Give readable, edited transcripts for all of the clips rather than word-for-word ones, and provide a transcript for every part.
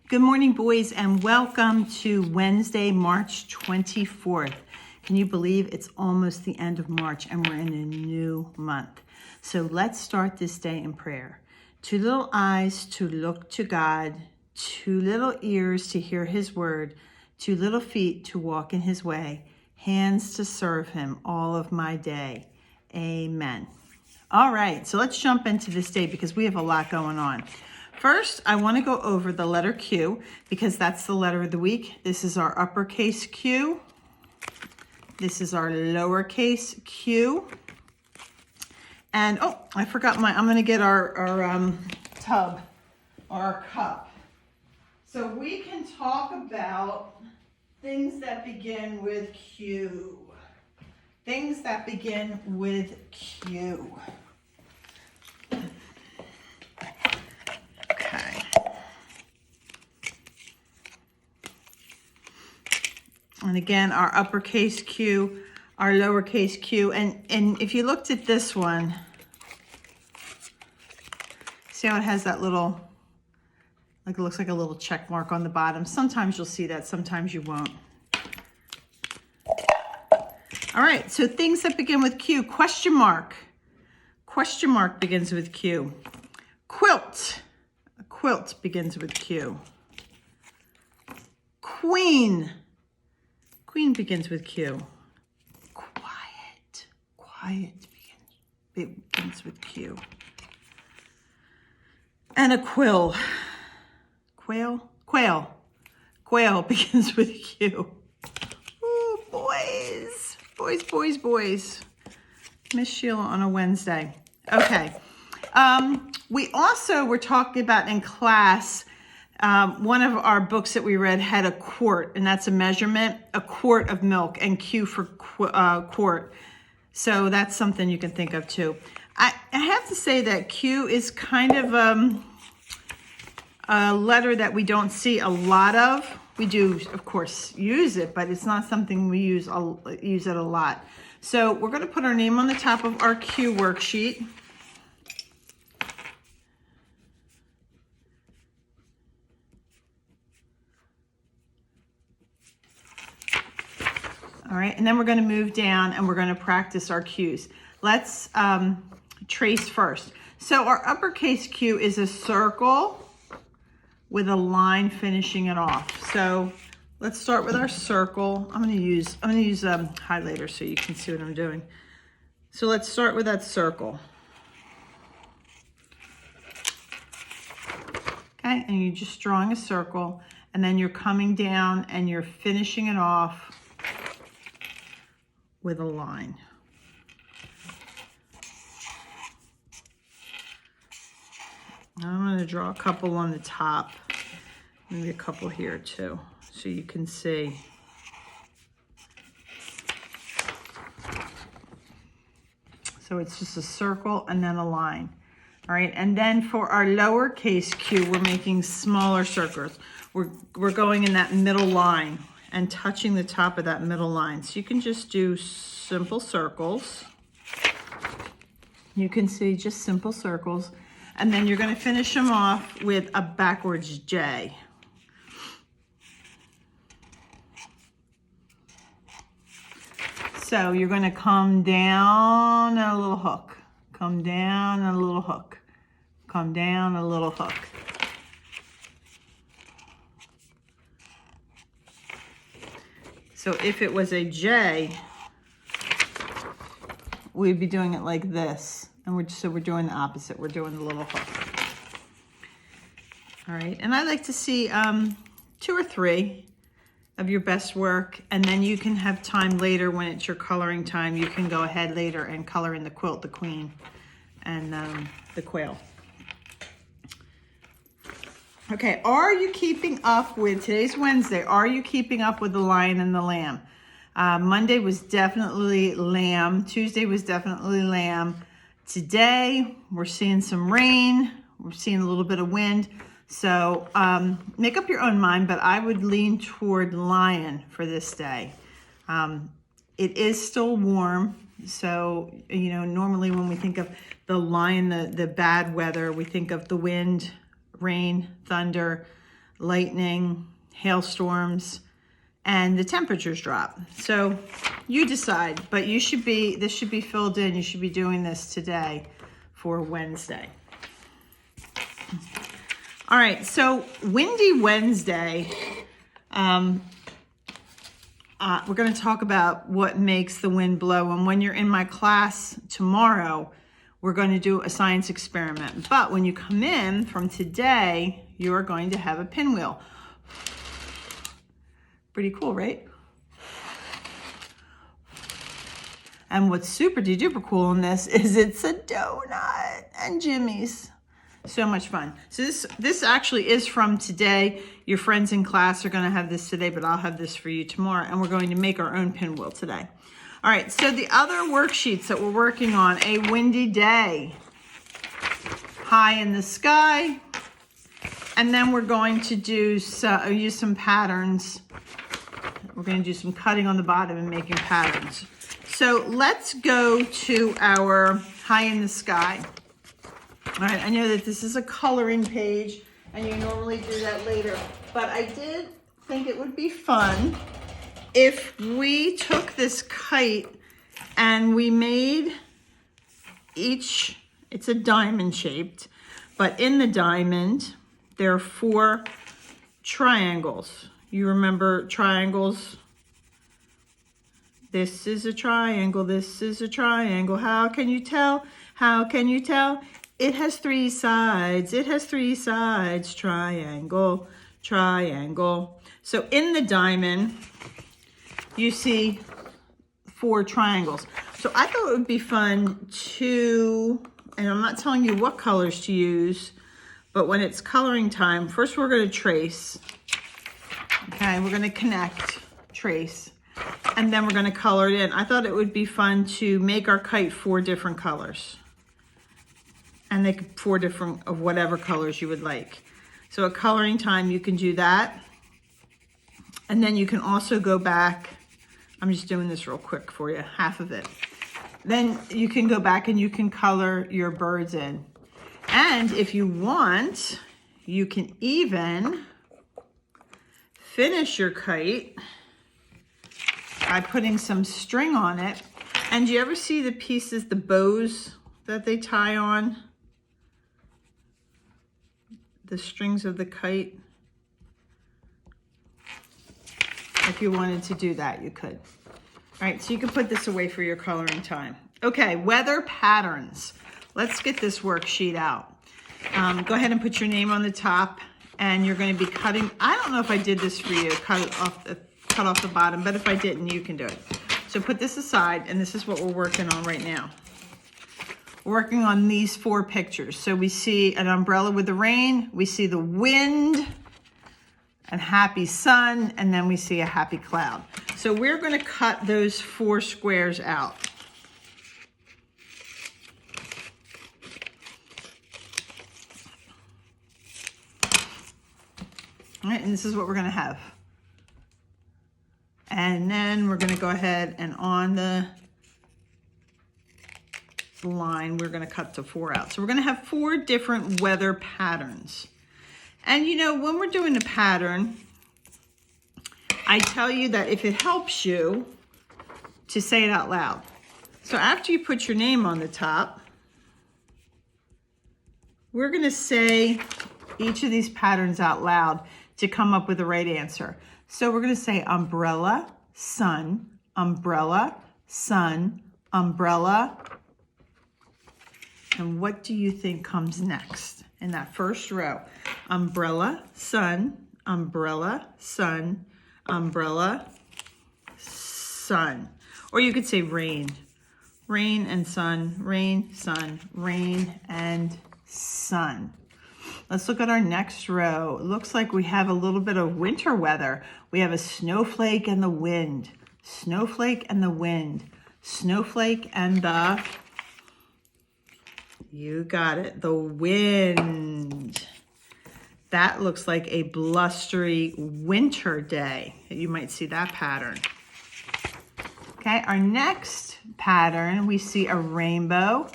Good morning, boys, and welcome to Wednesday, March 24th. Can you believe it's almost the end of March and we're in a new month? So let's start this day in prayer. 2 little eyes to look to God, 2 little ears to hear his word, 2 little feet to walk in his way, hands to serve him all of my day. Amen. All right, so let's jump into this day because we have a lot going on. First, I want to go over the letter Q because that's the letter of the week. This is our uppercase Q. This is our lowercase q. And, oh, I forgot I'm going to get our tub, or our cup. So we can talk about things that begin with Q. Things that begin with Q. Okay. And again, our uppercase Q, our lowercase q. And if you looked at this one, see how it has that little, like it looks like a little check mark on the bottom. Sometimes you'll see that, sometimes you won't. All right, so things that begin with Q. Question mark. Question mark begins with Q. Quilt. A quilt begins with Q. Queen. Queen begins with Q. Quiet. Quiet begins with Q. And a quill. Quail? Quail. Quail begins with Q. Ooh, boys. Boys. Miss Sheila on a Wednesday. Okay. We also were talking about in class, one of our books that we read had a quart, and that's a measurement, a quart of milk, and Q for quart. So that's something you can think of too. I have to say that Q is kind of a letter that we don't see a lot of. We do, of course, use it, but it's not something we use it a lot. So we're going to put our name on the top of our Q worksheet. All right, and then we're going to move down and we're going to practice our Qs. Let's trace first. So our uppercase Q is a circle with a line finishing it off. So let's start with our circle. I'm going to use a highlighter so you can see what I'm doing. So let's start with that circle. Okay, and you're just drawing a circle, and then you're coming down and you're finishing it off with a line. I'm going to draw a couple on the top, maybe a couple here too, so you can see. So it's just a circle and then a line. All right, and then for our lowercase q, we're making smaller circles. We're going in that middle line and touching the top of that middle line. So you can just do simple circles. You can see just simple circles. And then you're going to finish them off with a backwards J. So you're going to come down and a little hook. Come down and a little hook. Come down and a little hook. So if it was a J, we'd be doing it like this. And we're doing the opposite. We're doing the little hook. All right, and I like to see 2 or 3 of your best work, and then you can have time later when it's your coloring time. You can go ahead later and color in the quilt, the queen, and the quail. Okay, are you keeping up with, today's Wednesday, are you keeping up with the lion and the lamb? Monday was definitely lamb. Tuesday was definitely lamb. Today, we're seeing some rain. We're seeing a little bit of wind. So make up your own mind, but I would lean toward lion for this day. It is still warm. So, you know, normally when we think of the lion, the bad weather, we think of the wind, rain, thunder, lightning, hailstorms, and the temperatures drop. So you decide, but this should be filled in. You should be doing this today for Wednesday. All right, so Windy Wednesday, we're going to talk about what makes the wind blow. And when you're in my class tomorrow, we're going to do a science experiment. But when you come in from today, you're going to have a pinwheel. Pretty cool, right? And what's super duper cool in this is it's a donut and Jimmy's. So much fun. So this actually is from today. Your friends in class are going to have this today, but I'll have this for you tomorrow. And we're going to make our own pinwheel today. All right, so the other worksheets that we're working on, a windy day, high in the sky, and then we're going to use some patterns. We're going to do some cutting on the bottom and making patterns. So let's go to our high in the sky. All right, I know that this is a coloring page, and you normally do that later, but I did think it would be fun if we took this kite and we made it's a diamond shaped, but in the diamond, there are 4 triangles. You remember triangles? This is a triangle, this is a triangle. How can you tell? How can you tell? It has 3 sides, it has 3 sides. Triangle, triangle. So in the diamond, you see 4 triangles. So I thought it would be fun to, and I'm not telling you what colors to use, but when it's coloring time, first we're going to trace. Okay, we're going to connect, trace, and then we're going to color it in. I thought it would be fun to make our kite 4 different colors. And they could 4 different of whatever colors you would like. So at coloring time, you can do that. And then you can also go back. I'm just doing this real quick for you, half of it. Then you can go back and you can color your birds in. And if you want, you can even finish your kite by putting some string on it. And do you ever see the pieces, the bows that they tie on? The strings of the kite. If you wanted to do that, you could. All right, so you can put this away for your coloring time. Okay, weather patterns. Let's get this worksheet out. Go ahead and put your name on the top, and you're going to be cutting. I don't know if I did this for you, cut off the bottom, but if I didn't, you can do it. So put this aside, and this is what we're working on right now. We're working on these 4 pictures. So we see an umbrella with the rain, we see the wind, and happy sun, and then we see a happy cloud. So we're going to cut those 4 squares out. All right, and this is what we're going to have. And then we're going to go ahead and on the line, we're going to cut the 4 out. So we're going to have 4 different weather patterns. And you know, when we're doing a pattern, I tell you that if it helps you to say it out loud. So after you put your name on the top, we're going to say each of these patterns out loud to come up with the right answer. So we're going to say umbrella, sun, umbrella, sun, umbrella. And what do you think comes next in that first row? Umbrella, sun, umbrella, sun, umbrella, sun. Or you could say rain. Rain and sun, rain, and sun. Let's look at our next row. It looks like we have a little bit of winter weather. We have a snowflake and the wind. Snowflake and the wind. Snowflake and the, you got it, the wind. That looks like a blustery winter day. You might see that pattern. Okay, our next pattern, we see a rainbow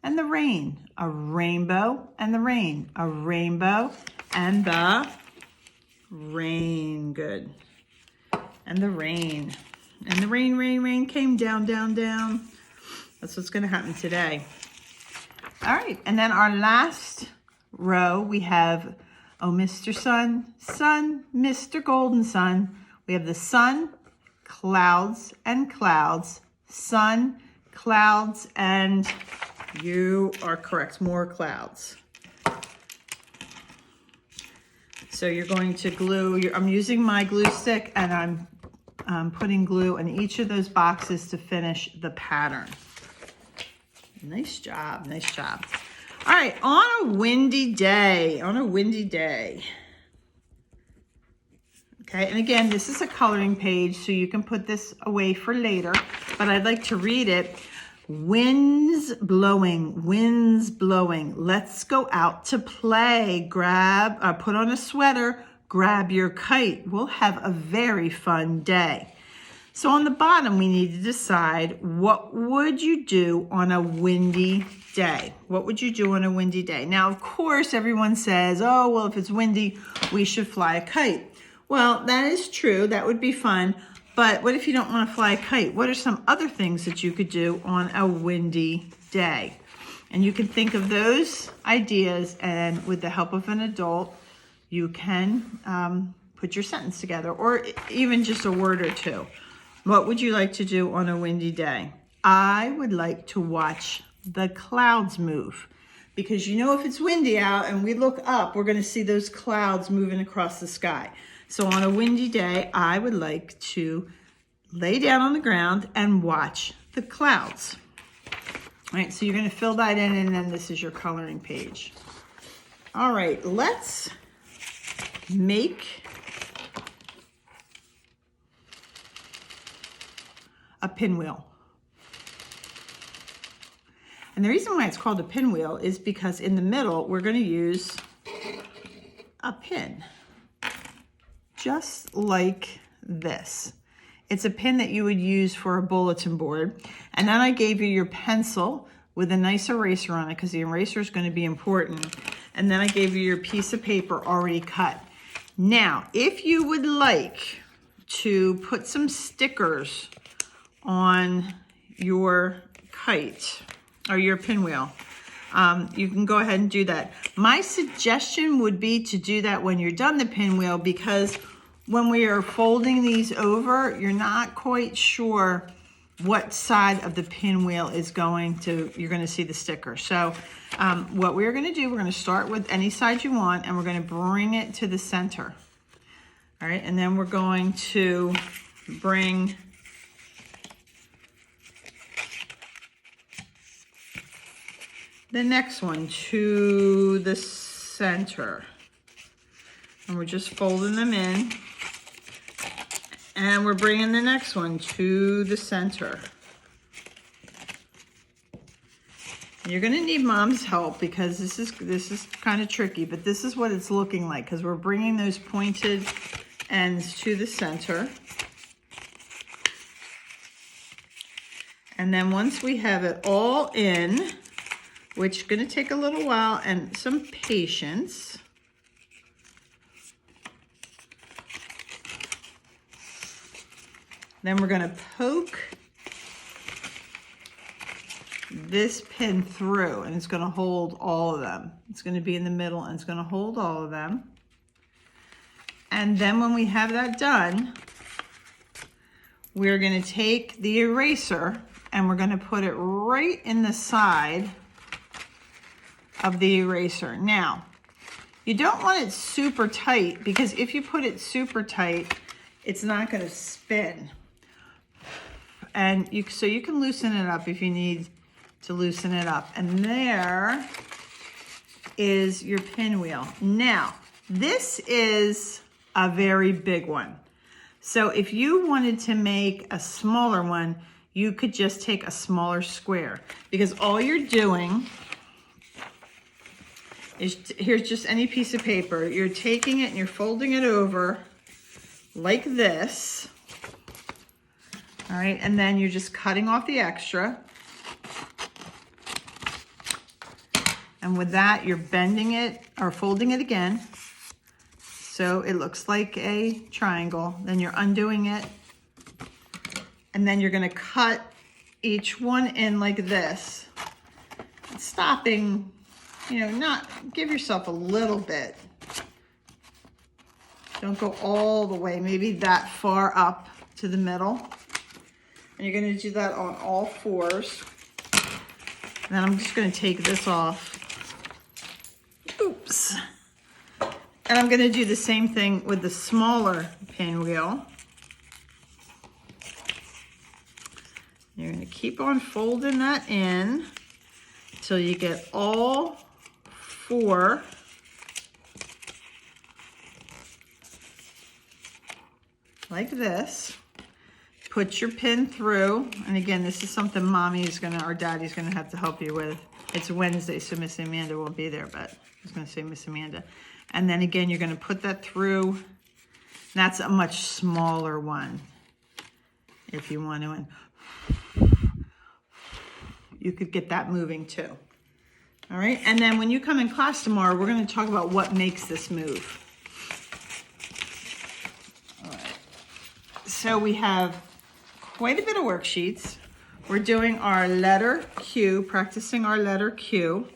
and the rain. A rainbow and the rain. A rainbow and the rain. Good. And the rain. And the rain came down, down, down. That's what's going to happen today. All right. And then our last row, we have, oh, Mr. Sun, Sun, Mr. Golden Sun. We have the sun, clouds, and clouds. Sun, clouds, and you are correct, more clouds. So you're going to glue, I'm using my glue stick and I'm putting glue in each of those boxes to finish the pattern. Nice job, nice job. All right, on a windy day, Okay, and again, this is a coloring page, so you can put this away for later, but I'd like to read it. Winds blowing, let's go out to play. Put on a sweater, grab your kite. We'll have a very fun day. So on the bottom, we need to decide, what would you do on a windy day? What would you do on a windy day? Now, of course, everyone says, oh, well, if it's windy, we should fly a kite. Well, that is true. That would be fun. But what if you don't want to fly a kite? What are some other things that you could do on a windy day? And you can think of those ideas, and with the help of an adult, you can put your sentence together, or even just a word or two. What would you like to do on a windy day? I would like to watch the clouds move. Because you know, if it's windy out and we look up, we're going to see those clouds moving across the sky. So on a windy day, I would like to lay down on the ground and watch the clouds. All right, so you're going to fill that in, and then this is your coloring page. All right, let's make a pinwheel. And the reason why it's called a pinwheel is because in the middle, we're going to use a pin. Just like this. It's a pin that you would use for a bulletin board. And then I gave you your pencil with a nice eraser on it, because the eraser is going to be important. And then I gave you your piece of paper already cut. Now, if you would like to put some stickers on your kite or your pinwheel, you can go ahead and do that. My suggestion would be to do that when you're done the pinwheel, because when we are folding these over, you're not quite sure what side of the pinwheel is you're going to see the sticker. So what we're going to do, we're going to start with any side you want, and we're going to bring it to the center. All right, and then we're going to bring the next one to the center. And we're just folding them in. And we're bringing the next one to the center. You're going to need Mom's help, because this is kind of tricky, but this is what it's looking like, because we're bringing those pointed ends to the center. And then once we have it all in, which is going to take a little while and some patience, then we're going to poke this pin through, and it's going to hold all of them. It's going to be in the middle, and it's going to hold all of them. And then when we have that done, we're going to take the eraser and we're going to put it right in the side of the eraser. Now, you don't want it super tight, because if you put it super tight, it's not going to spin. And so you can loosen it up if you need to loosen it up. And there is your pinwheel. Now, this is a very big one. So if you wanted to make a smaller one, you could just take a smaller square, because all you're doing is, here's just any piece of paper. You're taking it and you're folding it over like this. All right, and then you're just cutting off the extra. And with that, you're bending it or folding it again So it looks like a triangle. Then you're undoing it. And then you're gonna cut each one in like this. Stopping, give yourself a little bit. Don't go all the way, maybe that far up to the middle. And you're gonna do that on all fours. And then I'm just gonna take this off. Oops. And I'm gonna do the same thing with the smaller pinwheel. You're gonna keep on folding that in until you get all four. Like this. Put your pin through, and again, this is something Mommy's or Daddy's gonna have to help you with. It's Wednesday, so Miss Amanda won't be there, but I was gonna say Miss Amanda. And then again, you're gonna put that through. And that's a much smaller one. If you want to, and you could get that moving too. All right, and then when you come in class tomorrow, we're gonna talk about what makes this move. All right, so we have quite a bit of worksheets. We're doing our letter Q, practicing our letter Q.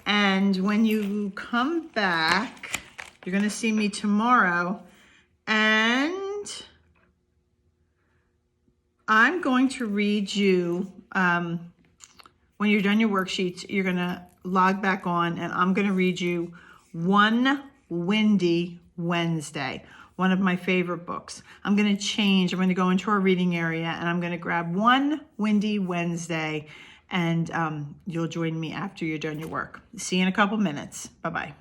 And when you come back, you're gonna see me tomorrow, and I'm going to read you, when you're done your worksheets, you're gonna log back on, and I'm gonna read you One Windy Wednesday, one of my favorite books. I'm gonna go into our reading area, and I'm gonna grab One Windy Wednesday, and you'll join me after you're done your work. See you in a couple minutes. Bye-bye.